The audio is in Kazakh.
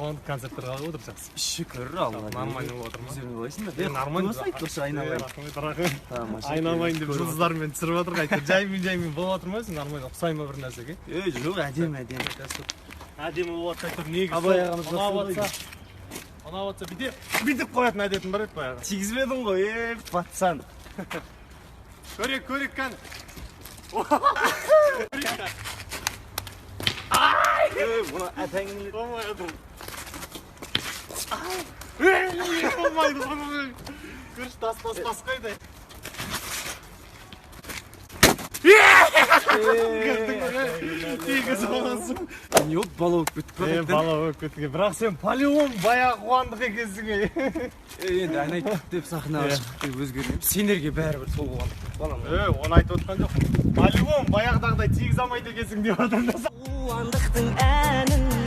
қоғамдық концерттер қалай отыр жақсы? Шүкір Аллаға. Нормально болып отыр ма? Сен қалайсыңдар? Нормально. Айтпақшы айналайын. Рахмет. Айналайын деп жұлдыздармен түсіріп отыр қайтып. Жаймен болып отыр ма өзің? Нормально. Ұқсай ма бір нәрсеге? Жоқ, әдемі. Әдемі болып жатыр негізі. Абай ағамыз Ұнап отса бүйтіп қоятын әдетім бар еді баяғы. Тигізбедің ғой, пацан. Көрек кән. Бұны әтәңін Болмайды. Көрші тас қайдай. Тегіз боласың. Не от бала өп кетті. Бала өп кетті. Бірақ сен полион баяғы қуандық екенсің. Енді ән айттық деп сахнаға шықтық деп өзгерген. Сендерге бәрібір сол қуандық балам. Оны айтып отқан жоқ. Полион баяғыдағыдай тегіз алмайды екенсің деп адамда. Қуандықтың әнін